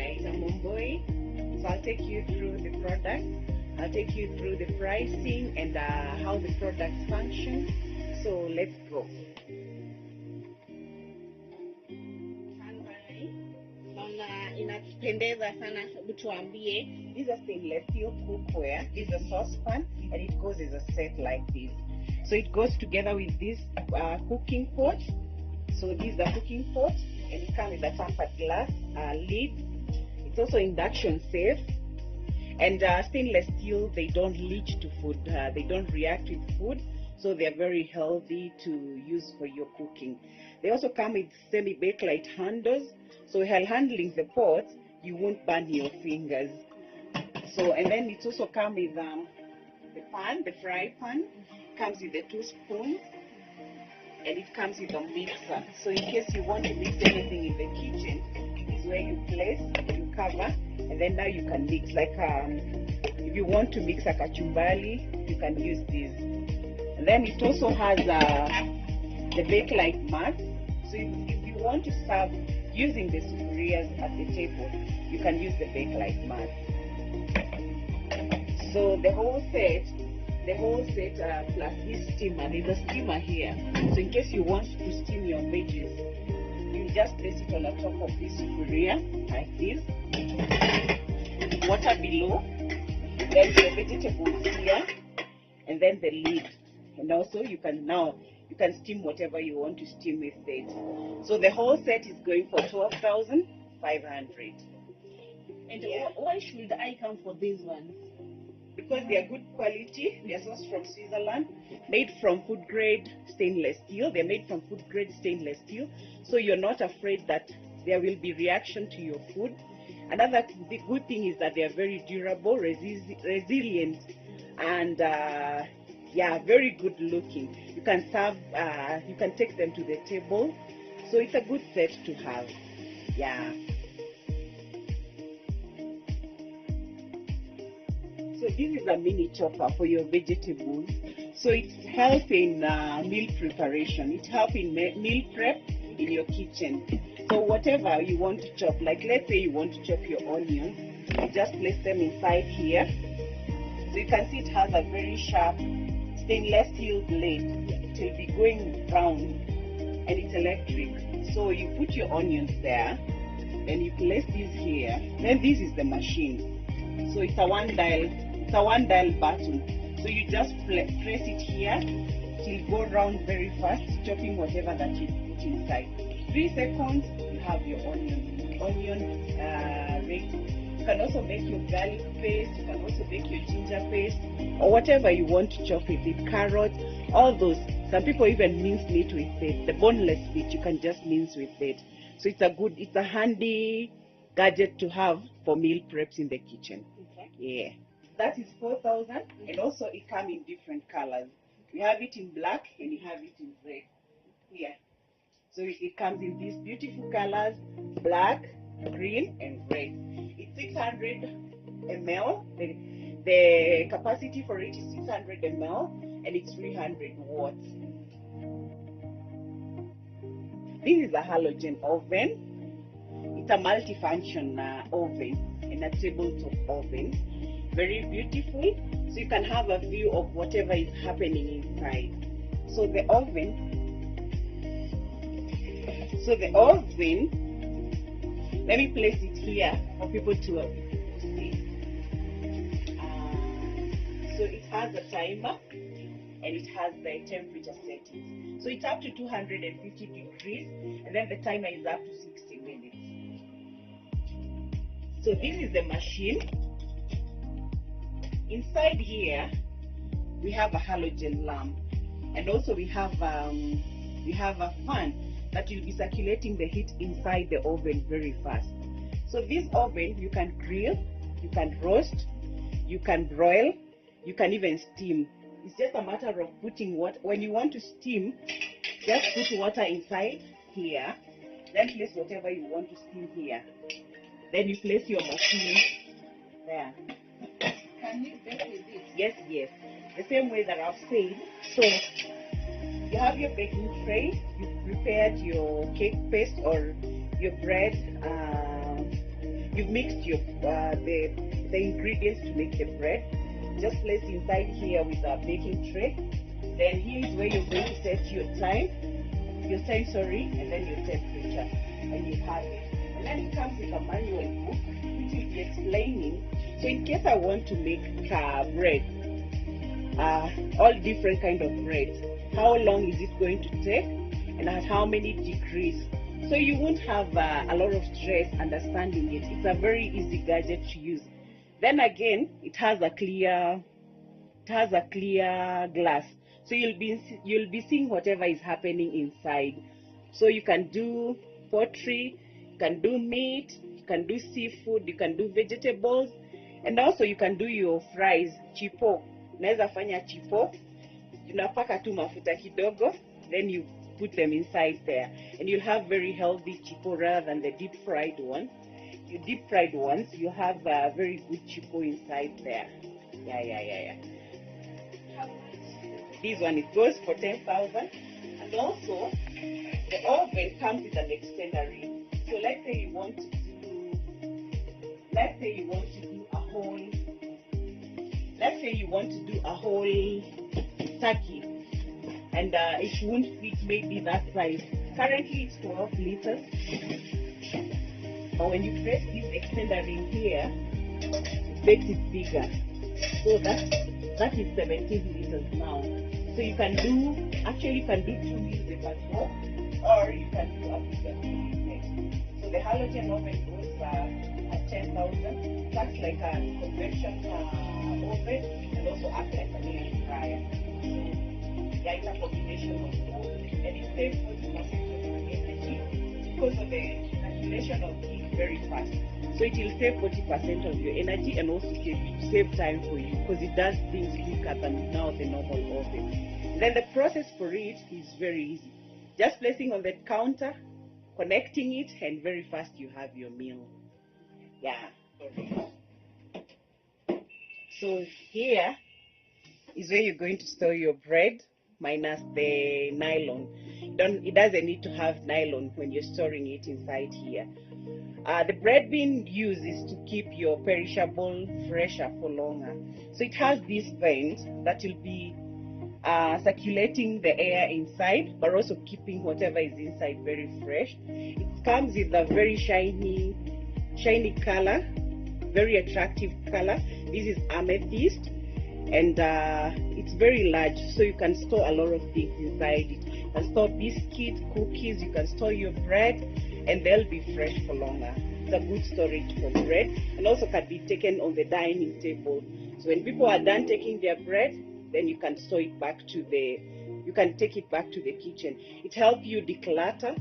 Alright, I'm Omboy. So I'll take you through the product. I'll take you through the pricing and how the products function. So let's go. Inapendeza sana, hebu tuambie. These are stainless steel cookware. This is a saucepan and it goes as a set like this. So it goes together with this cooking pot. So this is the cooking pot and it comes with a tempered glass lid. It's also induction safe. And stainless steel, they don't leach to food. They don't react with food. So they're very healthy to use for your cooking. They also come with semi-bakelite handles. So while handling the pot, you won't burn your fingers. So, and then it also comes with the pan, the fry pan. Comes with the 2 spoons. And it comes with a mixer. So in case you want to mix anything in the kitchen, this is where you place, you cover, and then now you can mix. Like if you want to mix a kachumbari, you can use this. And then it also has the bakelite mat. So if you want to serve using the sufurias at the table, you can use the bakelite mat. So the whole set plus this steamer, there's a steamer here. So in case you want to steam your veggies, you just place it on the top of this sufuria like this. Water below, then your vegetables here, and then the lid. And also you can steam whatever you want to steam with it. So the whole set is going for 12,500. And yeah, why should I come for these ones? Because they are good quality. They are sourced from Switzerland, made from food grade stainless steel. They're made from food grade stainless steel, so you're not afraid that there will be reaction to your food. Another good thing is that they are very durable, resilient, and yeah, very good looking. You can serve, you can take them to the table, so it's a good set to have. Yeah. So this is a mini chopper for your vegetables. So it helps in meal preparation. It helps in meal prep in your kitchen. So whatever you want to chop, like let's say you want to chop your onions, you just place them inside here. So you can see it has a very sharp stainless steel blade. It will be going round and it's electric. So you put your onions there, then you place this here. Then this is the machine. So it's a one dial button. So you just press it here. It will go round very fast, chopping whatever that you put inside. 3 seconds, you have your onion ready. You can also make your garlic paste. You can also make your ginger paste, or whatever you want to chop with it. Carrots, all those. Some people even mince meat with it. The boneless meat you can just mince with it. So it's a handy gadget to have for meal preps in the kitchen. Okay. Yeah. That is 4,000, and also it comes in different colors. We have it in black and we have it in red. Here. So it comes in these beautiful colors, black, green, and red. It's 600 ml. The capacity for it is 600 ml, and it's 300 watts. This is a halogen oven. It's a multi-function oven and a tabletop oven. Very beautiful, so you can have a view of whatever is happening inside. So the oven, let me place it here for people to see. So it has a timer and it has the temperature settings. So it's up to 250 degrees, and then the timer is up to 60 minutes. So this is the machine. Inside here, we have a halogen lamp, and also we have a fan that will be circulating the heat inside the oven very fast. So this oven, you can grill, you can roast, you can broil, you can even steam. It's just a matter of putting when you want to steam, just put water inside here, then place whatever you want to steam here. Then you place your machine there. Can you bake with this? Yes, yes. The same way that I've said. So you have your baking tray, you've prepared your cake paste or your bread you've mixed your the ingredients to make the bread. Just place inside here with a baking tray. Then here is where you're going to set your time, and then your temperature, and you have it. And then it comes with a manual book which will be explaining. So in case I want to make bread, all different kind of breads, how long is it going to take, and at how many degrees? So you won't have a lot of stress understanding it. It's a very easy gadget to use. Then again, it has a clear glass, so you'll be seeing whatever is happening inside. So you can do poultry, you can do meat, you can do seafood, you can do vegetables, and also you can do your fries, chipo. Unaweza fanya chipo, unapaka tu mafuta kidogo, then you put them inside there, and you'll have very healthy chipo rather than the deep fried ones. You deep fried ones, you have very good chipo inside there. Yeah. This one, it goes for 10,000, and also the oven comes with an extender ring. So let's say you want to do a whole turkey, and it won't fit maybe that size. Currently it's 12 liters, but when you press this extender ring here, it makes it bigger. So that is 17 liters now. So you can do 2 meals at home, or you can do up to 20. So the halogen oven goes at 10,000. That's like a convection oven, and also acts like an air fryer. Yeah, it's a combination of both, and it saves 40% of your energy because of the circulation of heat very fast. So it will save 40% of your energy, and also save time for you, because it does things quicker than now the normal oven. Then the process for it is very easy. Just placing on the counter, connecting it, and very fast you have your meal. Yeah. So here is where you're going to store your bread, minus the nylon. It doesn't need to have nylon when you're storing it inside here. The bread being used is to keep your perishable fresher for longer. So it has this vent that will be circulating the air inside, but also keeping whatever is inside very fresh. It comes with a very shiny color, very attractive color. This is amethyst, and it's very large, so you can store a lot of things inside it. You can store biscuits, cookies, you can store your bread, and they'll be fresh for longer. It's a good storage for bread, and also can be taken on the dining table. So when people are done taking their bread, then you can store it back to you can take it back to the kitchen. It helps you declutter.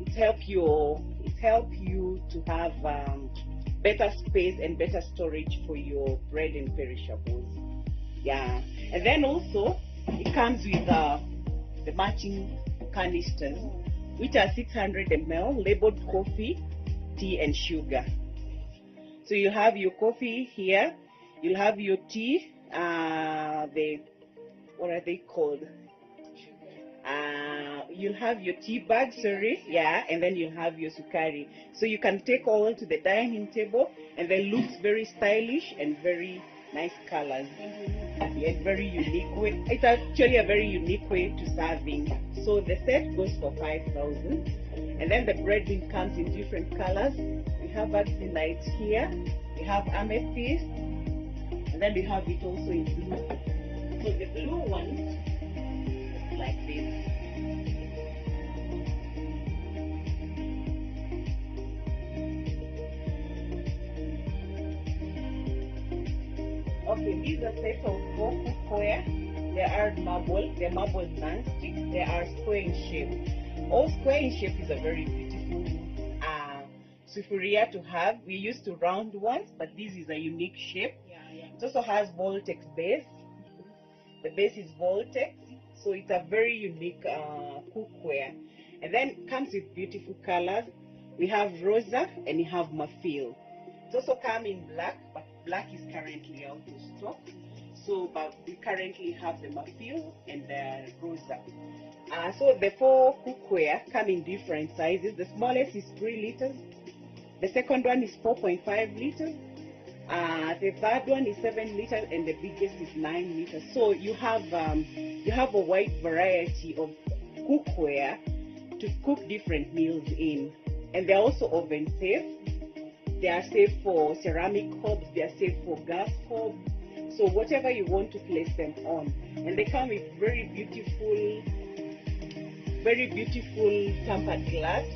It helps you to have better space and better storage for your bread and perishables. Yeah, and then also it comes with the matching canisters, which are 600 ml, labeled coffee, tea, and sugar. So you have your coffee here, you'll have your tea, what are they called? You'll have your tea bag, and then you'll have your sukari. So you can take all to the dining table, and they look very stylish and very nice colors. Yeah, very unique way. It's actually a very unique way to serving. So the set goes for 5,000, and then the bread bin comes in different colors. We have axonite here, we have amethyst, and then we have it also in blue. So the blue one is like this. Okay, these are set of 4 cookware. They are marble non-stick. They are square in shape. All square in shape is a very beautiful sufuria to have. We used to round ones, but this is a unique shape. It also has Voltex base. The base is Voltex, so it's a very unique cookware. And then it comes with beautiful colors. We have rosa and you have mafil. It also comes in black, but black is currently out of stock. So, but we currently have the mafil and the rosa. So the 4 cookware come in different sizes. The smallest is 3 liters. The second one is 4.5 liters. The third one is 7 liters, and the biggest is 9 liters. So you have a wide variety of cookware to cook different meals in, and they're also oven safe. They are safe for ceramic hobs, they are safe for gas hobs, so whatever you want to place them on. And they come with very beautiful tempered glass.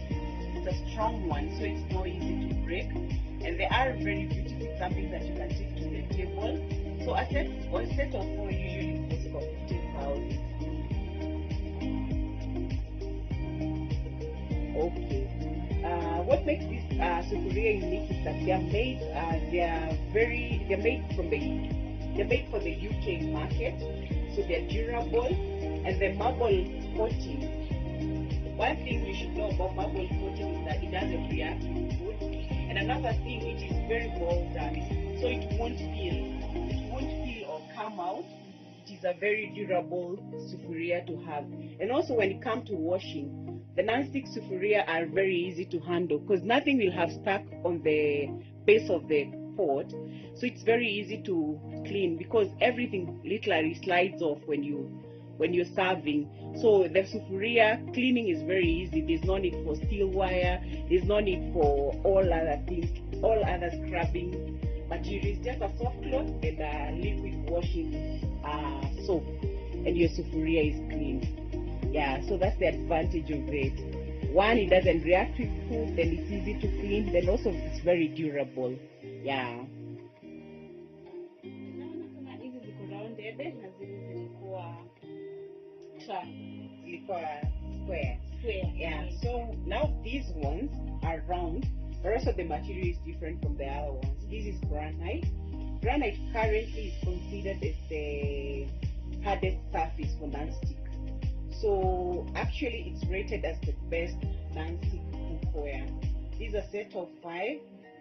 It's a strong one, so it's not easy to break, and they are very beautiful, something that you can take to the table. So a set of 4 usually costs about 15,000. Okay. What makes this sufuria unique is that they're made for the UK market, so they're durable, and the marble coating. One thing you should know about marble coating is that it doesn't react with food, and another thing, it is very well done, so it won't peel or come out. It is a very durable sufuria to have. And also when it comes to washing, the non-stick sufuria are very easy to handle because nothing will have stuck on the base of the pot, so it's very easy to clean because everything literally slides off when you're serving. So the sufuria cleaning is very easy. There's no need for steel wire, there's no need for all other things, all other scrubbing materials, just a soft cloth and a liquid washing soap, and your sufuria is clean. Yeah, so that's the advantage of it. One, it doesn't react with food, then it's easy to clean, then also it's very durable. Yeah. Square. Yeah, so now these ones are round, but also the material is different from the other ones. This is granite. Granite currently is considered as the hardest surface for non-stick. So actually it's rated as the best non-stick cookware. These are a set of 5,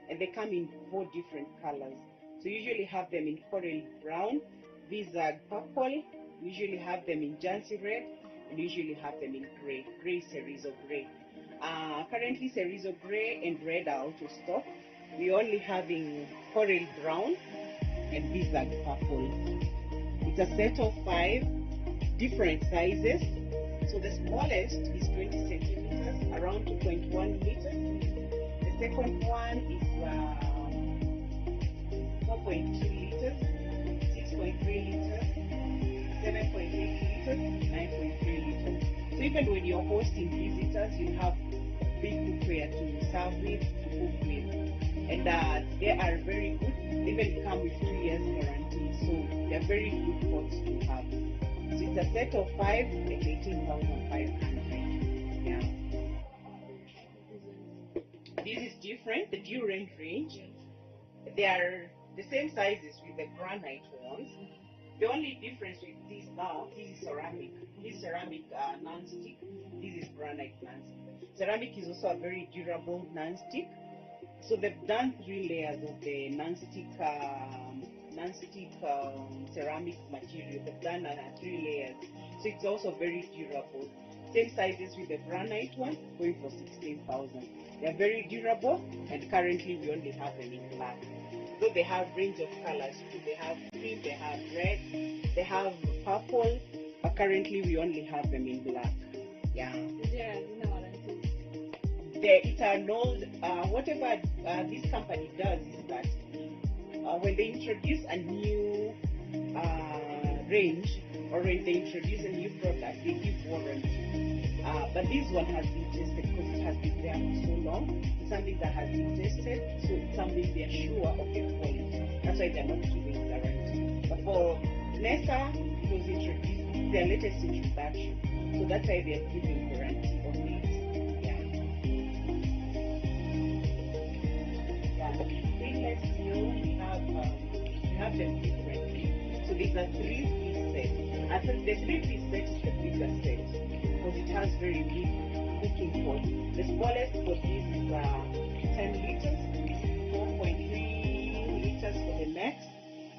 and they come in 4 different colors. So you usually have them in coral brown, these are purple, usually have them in Jancy red, and usually have them in gray Cerezo gray. Currently Cerezo gray and red are out of stock. We only having coral brown and bizarre purple. It's a set of 5 different sizes. So the smallest is 20 centimeters, around 2.1 liters. The second one is 4.2 liters, 6.3 liters, 7.8 liters, 9.3 liters. So even when you're hosting visitors, you have big cookware to serve with, to cook with. And they are very good. They even come with 2 years guarantee, so they're very good pots to have. So it's a set of 5 at 18,500. Yeah. This is different, the Durant range. They are the same sizes with the granite ones. The only difference with this now, this is ceramic. This is ceramic non-stick. This is granite non-stick. Ceramic is also a very durable non-stick. So they've done 3 layers of the non-stick ceramic material. They've done 3 layers, so it's also very durable. Same sizes with the granite one, going for 16,000. They're very durable, and currently we only have them in black. Though they have range of colors too. They have cream, they have red, they have purple, but currently we only have them in black. Yeah. It's an old, whatever this company does is that when they introduce a new range, or when they introduce a new product, they give warranty. But this one has been tested because it has been there for so long. It's something that has been tested, so it's something they're sure of the quality. That's why they're not giving guarantee. But for Nessa, it was introduced, their latest introduction, so that's why they're giving guarantee on it. Stainless steel, we have them differently. So these are 3-piece sets. I think the 3-piece set is the bigger set because it has very big cooking pot. The smallest for this is 10 liters, 4.3 liters for the next,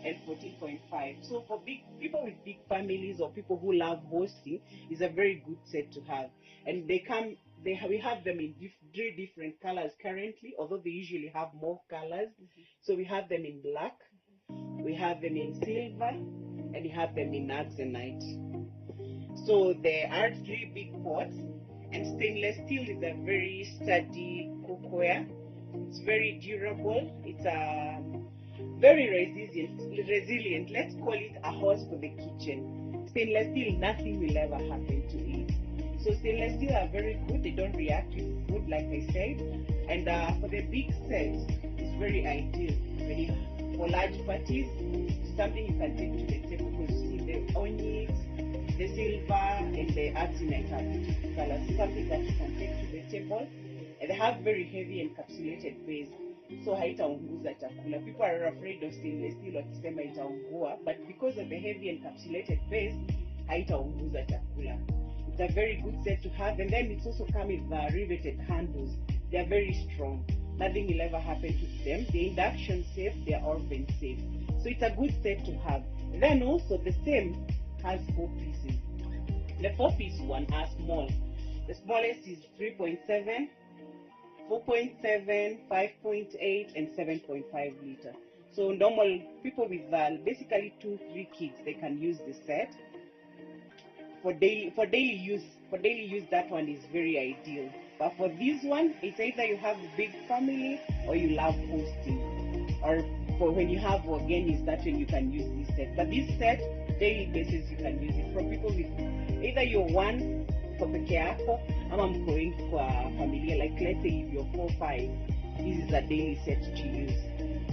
and 14.5. So for big people with big families or people who love hosting, it's a very good set to have. And they come we have them in three different colors currently, although they usually have more colors. So we have them in black, we have them in silver, and we have them in axonite. So there are three big pots, and stainless steel is a very sturdy cookware. It's very durable. It's very resilient. Let's call it a horse for the kitchen. Stainless steel, nothing will ever happen to it. So stainless steel are very good. They don't react with food, like I said. And for the big sets, it's very ideal. For large parties, it's something you can take to the table, because you see the onyx, the silver, and the axonite are beautiful colors. It's something that you can take to the table. And they have very heavy encapsulated base, so haitaunguza chakula. People are afraid of stainless steel wakisema itaungua, but because of the heavy encapsulated base, haitaunguza chakula. It's a very good set to have. And then it's also come with riveted handles. They are very strong. Nothing will ever happen to them. They're induction safe, they're oven safe. So it's a good set to have. And then also the same has 4 pieces. The 4-piece one are small. The smallest is 3.7, 4.7, 5.8, and 7.5 liters. So normal people with basically 2-3 kids, they can use the set. For daily use, that one is very ideal. But for this one, it's either you have a big family or you love hosting, or for when you have organics, that's when you can use this set. But this set, daily basis, you can use it. From people with either you're one for peke yako ama mkoing kwa familia, like let's say if you're 4 5, this is a daily set to use.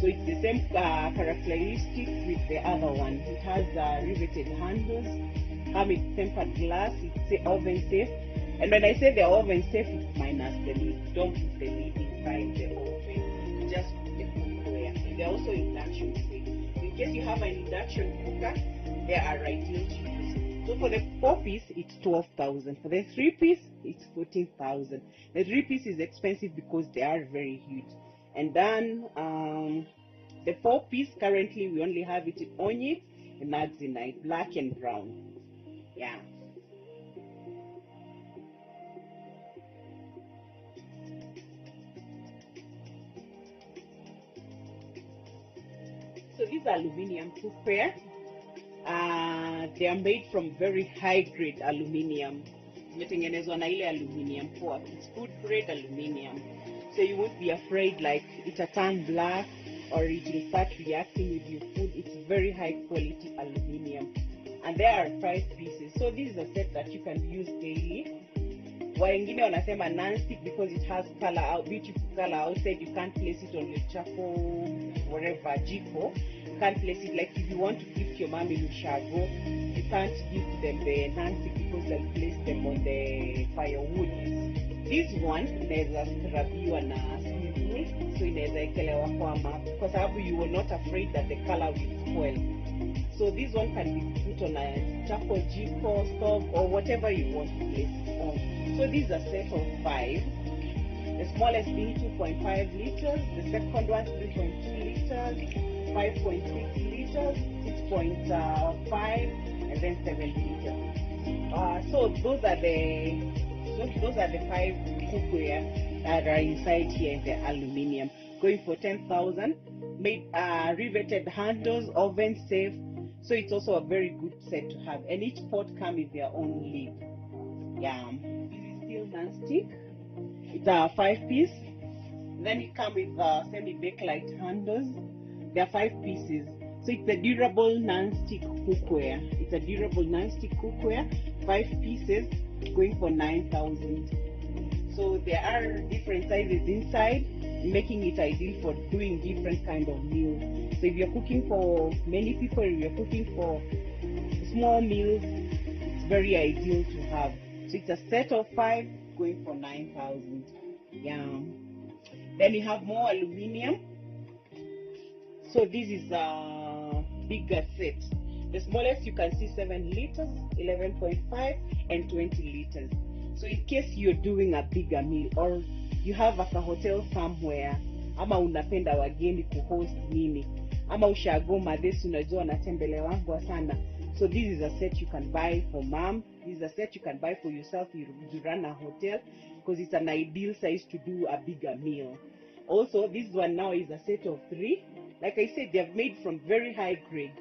So it's the same characteristic with the other one. It has riveted handles, come with tempered glass, it's oven safe. And when I say they're oven safe, it's minus the lid. Don't put the lid inside the oven, just put the cookware. And they're also induction safe. In case you have an induction cooker, they are ideal to use. So for the 4-piece, it's 12,000. For the 3-piece, it's 14,000. The 3-piece is expensive because they are very huge. And then the 4-piece, currently we only have it in onyx and axonite, black and brown. Yeah. So these are aluminium cookware. They are made from very high grade aluminium. Imetengenezwa na ile aluminium poa. It's food grade aluminium. So you won't be afraid like it'll turn black or it will start reacting with your food. It's very high quality aluminium. And there are 5 pieces. So this is a set that you can use daily. Wengine wanasema non-stick because it has color out, beautiful color outside. You can't place it on your charcoal, whatever, jiko. You can't place it, like if you want to gift your mom in Ushago, you can't gift them the non-stick because they'll place them on the firewood. This one inaweza scrabiwa na swivel, so inaweza ekelewa kwa map, kwa sababu you were not afraid that the color will spoil. So this one can be put on a charcoal jiko, stove, or whatever you want to place it on. So this is a set of 5. The smallest being 2.5 liters, the second one 3.2 liters, 5.6 liters, 6.5, and then 7 liters. So those are the 5 cookware that are inside here in the aluminium, going for 10,000. Made riveted handles, oven safe. So it's also a very good set to have, and each pot comes with their own lid. Yeah, this is still non-stick. It's a 5-piece. Then it comes with semi-bakelite handles. There are 5 pieces. So it's a durable non-stick cookware. It's a durable non-stick cookware. 5 pieces, going for 9,000. So there are different sizes inside, making it ideal for doing different kind of meals. So if you're cooking for many people, if you're cooking for small meals, it's very ideal to have. So it's a set of 5, going for 9,000. Yeah. Then you have more aluminium. So this is a bigger set. The smallest you can see 7 liters, 11.5, and 20 liters. So in case you're doing a bigger meal, or you have a hotel somewhere, ama unapenda wageni kuhost nini, ama ushago madhesi unajua wanatembelewangwa sana, So this is a set you can buy for mom. This is a set you can buy for yourself. You run a hotel, because it's an ideal size to do a bigger meal. Also, this one now is a set of 3. Like I said, they're made from very high grade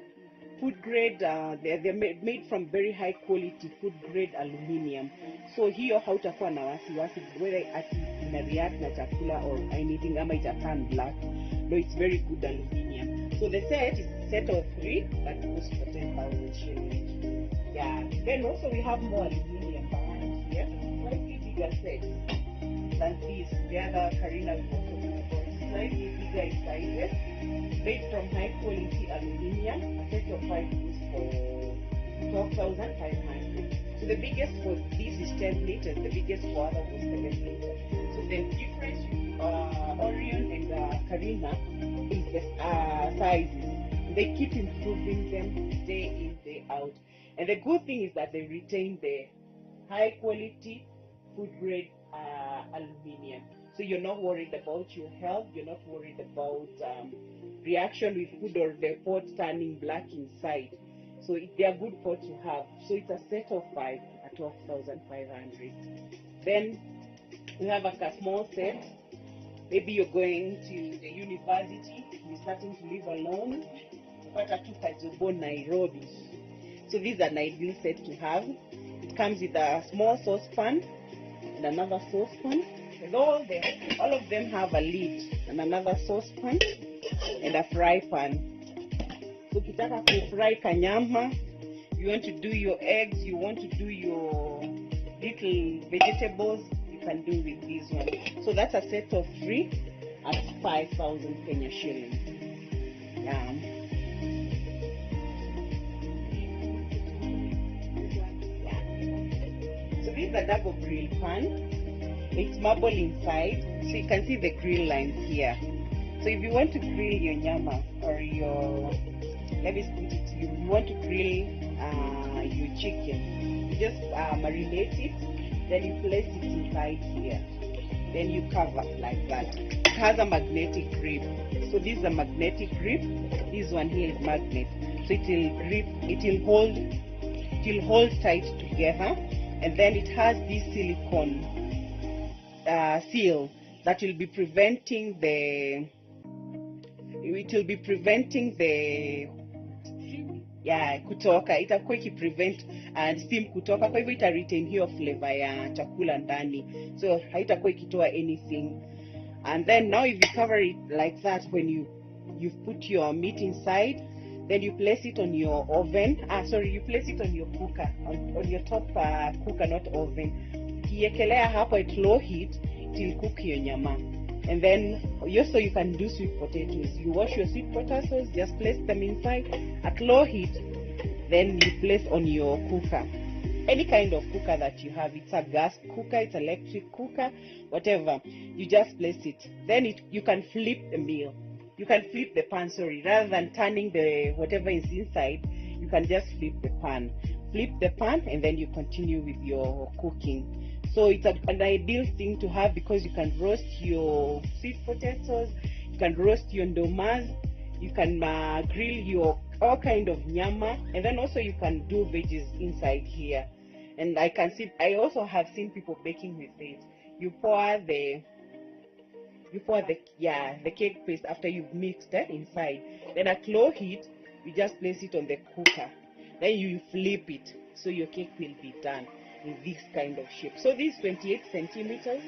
food grade. They're made from very high quality food grade aluminium. So hiyo hautakuwa na wasiwasi whether ati ina react na chakula or anything ama ita turn black. No, it's very good aluminium. So the set is a set of 3 that goes for 10,000 shillings. Yeah. Then also we have more aluminium behind here, slightly bigger sets than these. The other Karina we also talked about, slightly bigger in sizes, made from high quality aluminium. A set of 5 goes for 12,500. So the biggest for this is 10 liters. The biggest for other was 7 liters. So the difference with Orion and Karina is the sizes. They keep improving them day in, day out. And the good thing is that they retain the high quality food grade aluminium. So you're not worried about your health. You're not worried about reaction with food or the pot turning black inside. So they are good pot to have. So it's a set of 5 at 12,500. Then we have a small set. Maybe you're going to the university, you're starting to live alone, but Nairobi. So this is an ideal set to have. It comes with a small saucepan and another saucepan. And all of them have a lid and another saucepan and a fry pan. So ukitaka kufry kanyama, you want to do your eggs, you want to do your little vegetables, you can do with this one. So that's a set of 3 at 5,000 Kenya shillings. So this is a double grill pan. It's marble inside, so you can see the grill lines here. So if you want to grill your nyama or your, let me put it to you, you want to grill your chicken, you just marinate it, then you place it inside here, then you cover like that. It has a magnetic grip. So this is a magnetic grip. This one here is magnet. So it will grip, it will hold tight together, and then it has this silicone seal that will be preventing the kutoka, itakuwa ikiprevent steam kutoka, kwa hivyo ita retain hiyo flavor ya chakula ndani, so haitakuwa ikitoa anything. And then now if you cover it like that, when you've put your meat inside, then you place it on your oven, you place it on your cooker, on your top cooker, not oven. Ukiekelea hapo at low heat, it will cook your nyama. And then also you can do sweet potatoes. You wash your sweet potatoes, just place them inside at low heat, then you place on your cooker. Any kind of cooker that you have, it's a gas cooker, it's electric cooker, whatever, you just place it. Then you can flip the meal. You can flip the pan, rather than turning the whatever is inside, you can just flip the pan. Flip the pan and then you continue with your cooking. So it's an ideal thing to have, because you can roast your sweet potatoes, you can roast your ndomas, you can grill your all kind of nyama, and then also you can do veggies inside here. And I also have seen people baking with it. You pour the cake paste after you've mixed it inside. Then at low heat, you just place it on the cooker. Then you flip it, so your cake will be done in this kind of shape. So these 28 centimeters,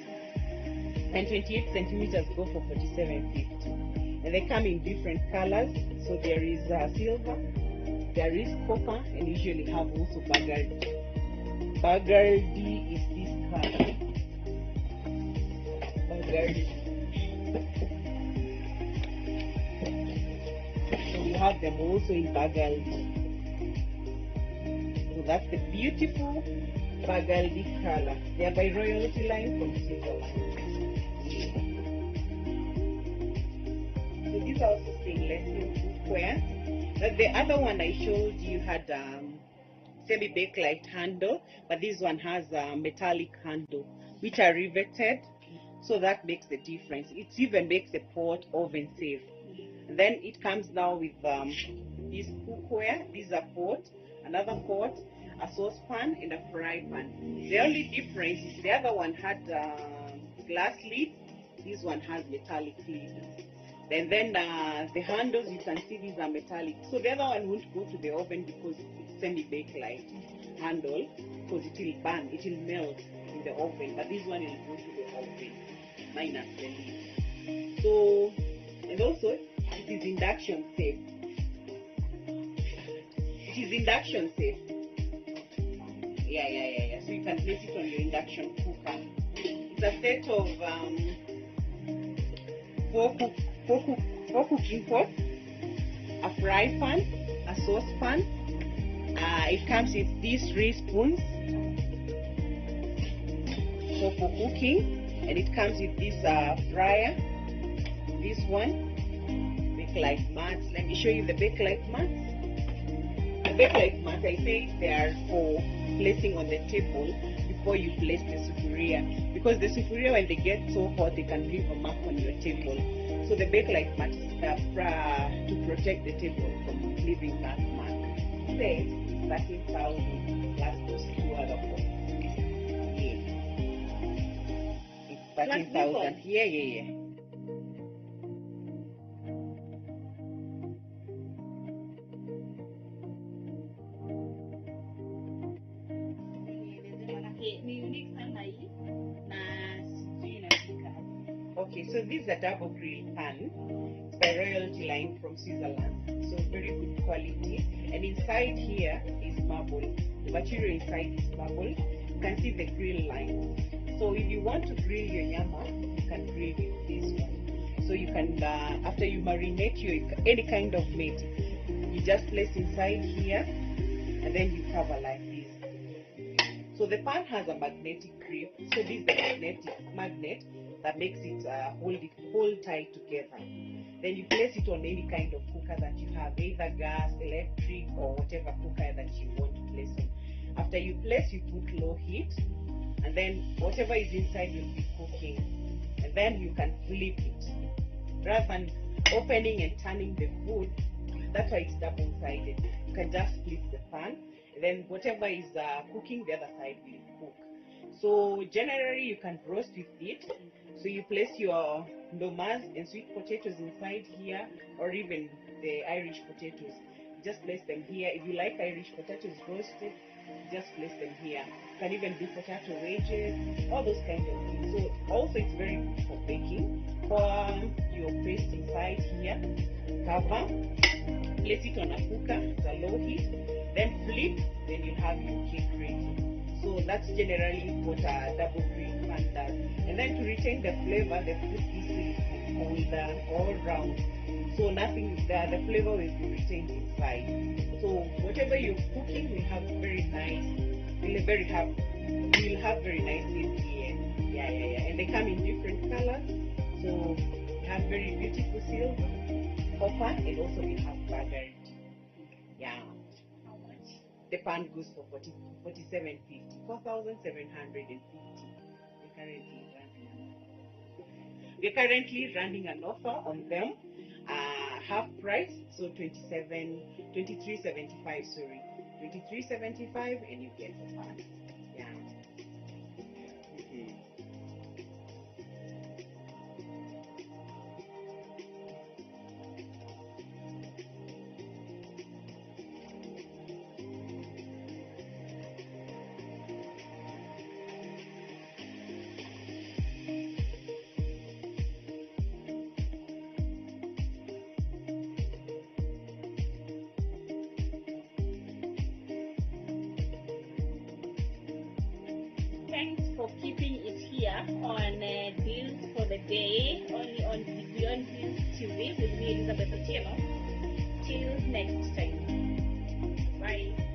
and 28 centimeters go for 47.50, and they come in different colors. So there is silver, there is copper, and usually have also burgundy. Burgundy is this color. Burgundy. So we have them also in burgundy. So that's the beautiful burgundy color. They are by Royalty Line from Switzerland. So these are also stainless steel cookware. But the other one I showed you had semi-bakelite handle, but this one has a metallic handle, which are riveted. So that makes the difference. It even makes the pot oven safe. And then it comes now with this cookware. This is a pot, another pot, a saucepan, and a fry pan. The only difference is the other one had glass lid, this one has metallic lid. And then the handles, you can see these are metallic. So the other one won't go to the oven because it's semi-bake light handle, because it will burn, it will melt in the oven. But this one will go to the oven, minus the lid. So, and also it is induction safe. It is induction safe. Yeah. So you can place it on your induction cooker. It's a set of four cooking pots, a fry pan, a saucepan. It comes with these 3 spoons so for cooking, and it comes with this fryer, this one, Bakelite mats. Let me show you the Bakelite mats. The Bakelite mats, I say they are for placing on the table before you place the sufuria, because the sufuria, when they get so hot, they can leave a mark on your table. So the Bakelite mat is there to protect the table from leaving that mark. Say 13,000 plus those 2 other pots. Yeah. It's 13,000. Yeah. Okay, so this is a double grill pan. It's by Royalty Line from Switzerland. So very good quality. And inside here is marble. The material inside is marble. You can see the grill line. So if you want to grill your nyama, you can grill with this one. So you can, after you marinate any kind of meat, you just place inside here, and then you cover like this. So the pan has a magnetic grip. So this is the magnet that makes it hold tight together. Then you place it on any kind of cooker that you have, either gas, electric, or whatever cooker that you want to place on. After you place, you put low heat, and then whatever is inside will be cooking. And then you can flip it. Rather than opening and turning the food, that's why it's double-sided. You can just flip the pan, and then whatever is cooking, the other side will cook. So generally, you can roast with it. So you place your ndomas and sweet potatoes inside here, or even the Irish potatoes. Just place them here. If you like Irish potatoes roasted, just place them here. You can even do potato wedges, all those kinds of things. So also it's very good for baking. Pour your paste inside here, cover, place it on a cooker at a low heat, then flip, then you have your cake ready. So that's generally what a double grill pan does. And then to retain the flavor, they put this holder all round. So nothing is there, the flavor will be retained inside. So whatever you're cooking will have very nice, you'll have very nice taste here. Yeah. And they come in different colors. So we have very beautiful silver, copper, and also we have burgundy. Yeah. The pan goes for 4,750. We're currently running an offer on them, half price, so 23.75. Sorry, 23.75, and you get the pan. Yeah. Thanks for keeping it here on Deals for the Day, only on Beyond Deals TV with me, Elizabeth Otieno. Till next time. Bye.